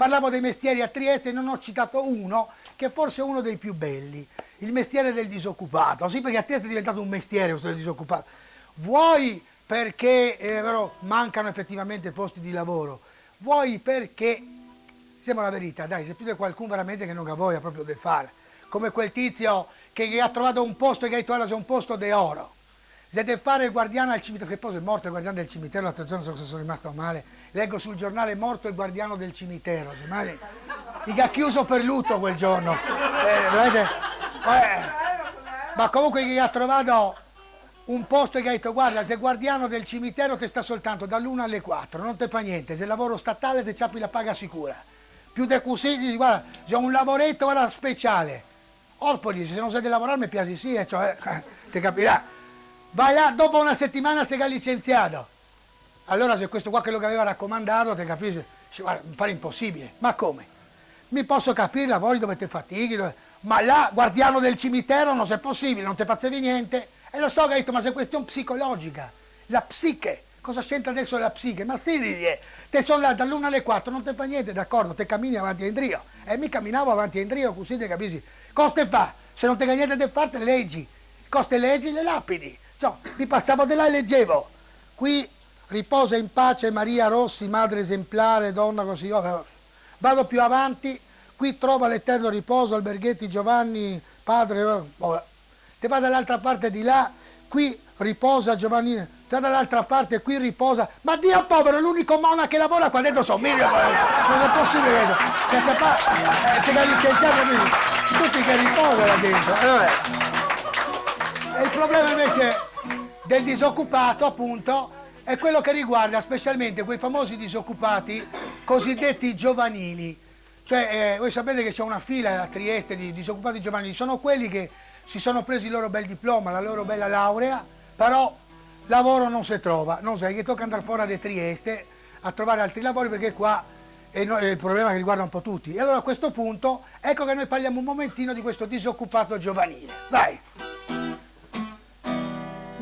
Parlavo dei mestieri a Trieste e non ho citato uno che forse è uno dei più belli, il mestiere del disoccupato. Sì, perché a Trieste è diventato un mestiere questo del disoccupato. Vuoi perché mancano effettivamente posti di lavoro, vuoi perché, diciamo la verità, dai, c'è più di qualcuno veramente che non ha voglia proprio di fare, come quel tizio che ha trovato un posto e che ha detto c'è un posto di oro. Se deve fare il guardiano al cimitero, che poi è morto il guardiano del cimitero, l'altro giorno so se sono rimasto male, leggo sul giornale morto il guardiano del cimitero, semmai gli ha chiuso per lutto quel giorno. Ma comunque gli ha trovato un posto e gli ha detto guarda, se guardiano del cimitero ti sta soltanto dall'1 alle 4, non ti fa niente, se lavoro statale ti ciappi la paga sicura. Più di così, dici guarda, c'è un lavoretto guarda, speciale. Orpo dice, se non sai di lavorare mi piace sì, cioè, ti capirà. Vai là, dopo una settimana sei licenziato. Allora se questo qua che lo aveva raccomandato, ti capisci? Guarda, mi pare impossibile. Ma come? Mi posso capire, voi dovete fatichi, ma là, guardiano del cimitero, non è possibile, non ti facevi niente. E lo so che ha detto, ma se è questione psicologica, la psiche, cosa c'entra adesso la psiche? Ma sì, te sono là dall'1 alle 4, non ti fa niente, d'accordo, te cammini avanti e indietro. E mi camminavo avanti e indietro, così ti capisci? Cosa te fa? Se non ti fa niente da fare, te leggi. Cosa te leggi? Le lapidi. Cioè, mi passavo di là e leggevo. Qui riposa in pace Maria Rossi, madre esemplare, donna così. Vado più avanti, qui trova l'eterno riposo Alberghetti Giovanni, padre. Te va dall'altra parte di là, qui riposa Giovanni, te va dall'altra parte, qui riposa. Ma Dio povero, l'unico mona che lavora qua dentro sono Miglio. Non è possibile che se la licenziato tutti che riposano là dentro. E il problema invece del disoccupato, appunto, è quello che riguarda specialmente quei famosi disoccupati cosiddetti giovanili. Cioè, voi sapete che c'è una fila a Trieste di disoccupati giovanili, sono quelli che si sono presi il loro bel diploma, la loro bella laurea, però lavoro non si trova, non sai che tocca andare fuori da Trieste a trovare altri lavori perché qua è il problema che riguarda un po' tutti. E allora a questo punto, ecco che noi parliamo un momentino di questo disoccupato giovanile. Vai!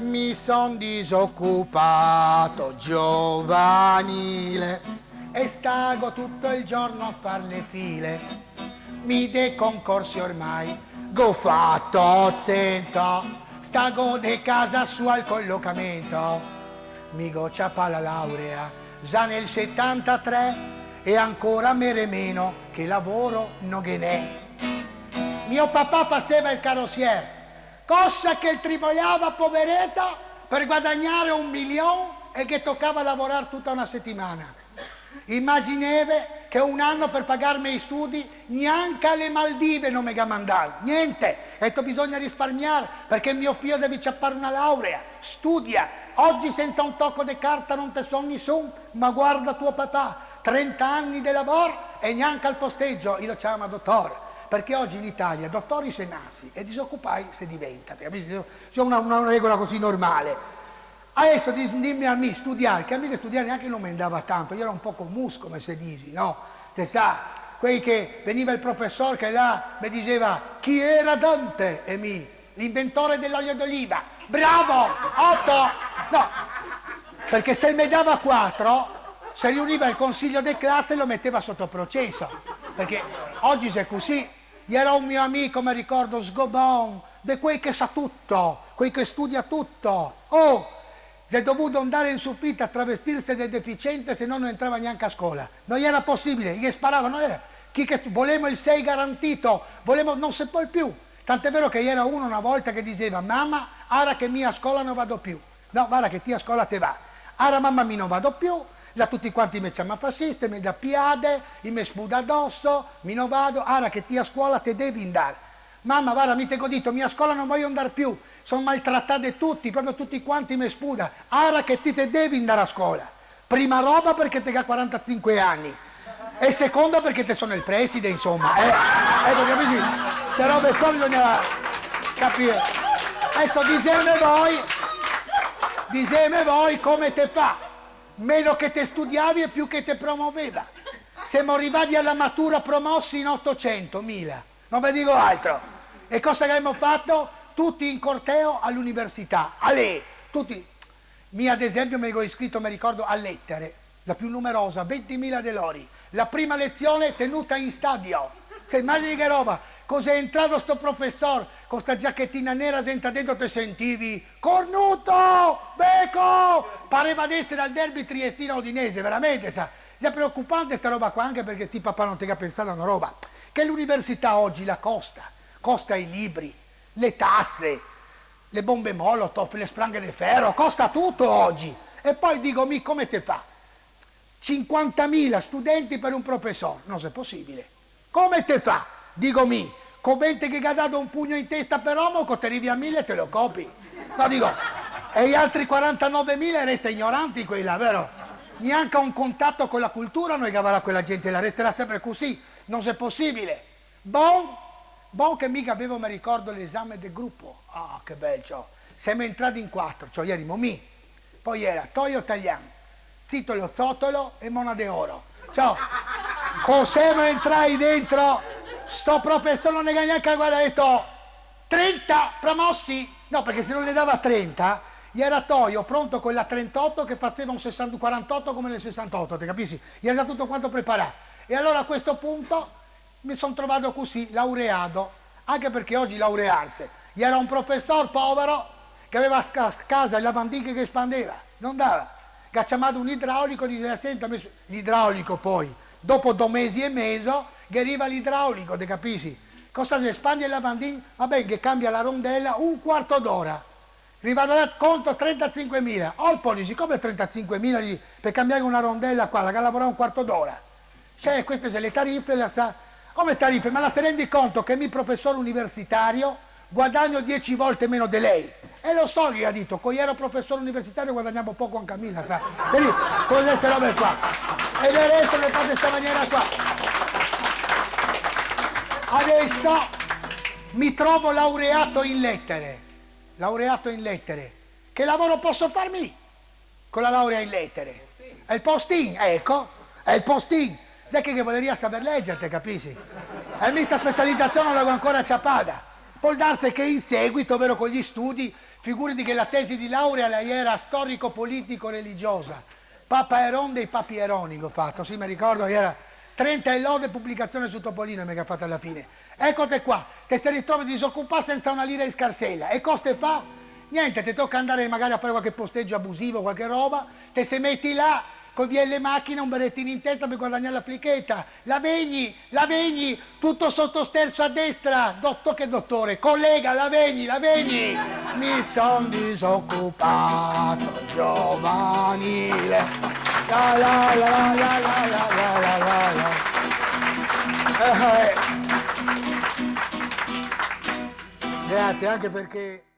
Mi son disoccupato giovanile e stago tutto il giorno a far le file. Mi dei concorsi ormai, go fatto zento, stago de casa su al collocamento. Mi gocciapa la laurea già nel 73 e ancora mere meno che lavoro non che n'è. Mio papà faceva il carrossiere, cosa che il tribogliava poveretto per guadagnare 1 milione e che toccava lavorare tutta una settimana. Immagineve che un anno per pagarmi i studi neanche alle Maldive non mi ha mandato, niente. E detto bisogna risparmiare perché mio figlio deve ciappare una laurea, studia. Oggi senza un tocco di carta non te son nessun, ma guarda tuo papà, 30 anni di lavoro e neanche al posteggio, io lo chiamo dottore. Perché oggi in Italia dottori se nasci e disoccupati se diventa, c'è una regola così normale. Adesso dimmi a me studiare, che a me studiare neanche non mi andava tanto, io ero un po' commus come si dice, no? Te sa, quei che veniva il professore che là mi diceva chi era Dante e mi, l'inventore dell'olio d'oliva, bravo, 8, no, perché se mi dava 4, si riuniva il consiglio di classe e lo metteva sotto processo, perché oggi se è così. Era un mio amico, mi ricordo, Sgobon, di quei che sa tutto, quei che studia tutto. Oh, si è dovuto andare in soffitta a travestirsi del deficiente se no non entrava neanche a scuola. Non era possibile, gli sparavano, volevamo il 6 garantito, non si può più. Tant'è vero che era uno una volta che diceva, mamma, ora che mia a scuola non vado più. No, guarda che ti a scuola te va. Ora mamma mi non vado più. Là tutti quanti mi chiamano fasciste, mi dà piade, mi spuda addosso, mi non vado, ora che ti a scuola te devi andare. Mamma, guarda, mi te ho detto, mia scuola non voglio andare più, sono maltrattati tutti, proprio tutti quanti mi spuda, ora che ti te devi andare a scuola. Prima roba perché te ha 45 anni, e seconda perché te sono il preside, insomma. Ecco, capisci? Però per qua bisogna capire. Adesso diseme voi come te fa. Meno che te studiavi e più che te promuoveva. Siamo arrivati alla matura promossi in 800.000, non vi dico altro. E cosa che abbiamo fatto? Tutti in corteo all'università, tutti. Ad esempio mi ero iscritto, mi ricordo, a Lettere, la più numerosa, 20.000 delori. La prima lezione tenuta in stadio. Se immagini che roba, cos'è entrato sto professor con sta giacchettina nera senza dentro te sentivi cornuto, becco, pareva di essere al derby triestino udinese, veramente, sa. È preoccupante sta roba qua, anche perché ti papà non ti ha pensato a una roba, che l'università oggi la costa i libri, le tasse, le bombe Molotov, le spranghe di ferro, costa tutto oggi. E poi dico, come te fa? 50.000 studenti per un professore, non è possibile. Come te fa? Dico con 20 che ha dato un pugno in testa per uomo, te arrivi a 1.000 e te lo copi. No, dico, e gli altri 49.000 resta ignoranti quella, vero? Neanche un contatto con la cultura noi avrà quella gente, la resterà sempre così, non è possibile. Bon che mica avevo, mi ricordo, l'esame del gruppo. Ah, che bello, ciò. Siamo entrati in 4, cioè ieri poi era Toio Taglian, Zitolo Zottolo e Mona de Oro. Ciao, cos'è entrai dentro? Sto professore non ne ha neanche, guarda, ha detto 30 promossi? No, perché se non ne dava 30, gli era Toio pronto con la 38 che faceva un 48 come nel 68, ti capisci? Gli era già tutto quanto preparato. E allora a questo punto mi sono trovato così, laureato, anche perché oggi laurearsi, gli era un professore povero che aveva a casa il lavandino che espandeva, non dava. Che ha chiamato un idraulico e diceva, senta, l'idraulico poi, dopo 2 mesi e mezzo, che arriva l'idraulico, ti capisci? Cosa si espande il lavandino? Vabbè, che cambia la rondella un quarto d'ora. Arrivato a conto 35.000. Olpoli, siccome 35.000 per cambiare una rondella qua, la che lavora un quarto d'ora. Cioè, queste sono le tariffe, la sa. Come tariffe? Ma la si rendi conto che mi professore universitario guadagno 10 volte meno di lei? E lo so che ha detto, con ero professore universitario guadagniamo poco anche a Camilla, sa? Vedi, con queste robe qua. E del resto le fate in questa maniera qua. Adesso mi trovo laureato in lettere. Che lavoro posso farmi con la laurea in lettere? È il posting, ecco, è il posting. Sai che voleria saper leggere, capisci? E mista specializzazione non l'ho ancora ciappata. Può darsi che in seguito, ovvero con gli studi, figurati che la tesi di laurea lei era storico-politico-religiosa. Papa Eron dei Papi Eroni ho fatto, sì, mi ricordo che era 30 e lode pubblicazione su Topolino che ha fatto alla fine. Eccote qua, che si ritrovi disoccupato senza una lira in scarsella. E cosa te fa? Niente, ti tocca andare magari a fare qualche posteggio abusivo, qualche roba, te se metti là, con via le macchine, un berrettino in testa per guadagnare la flichetta. La vegni, tutto sottosterzo a destra. Che dottore, collega, la vegni. Mi son disoccupato giovanile. La la la la la la la la la. Grazie, anche perché...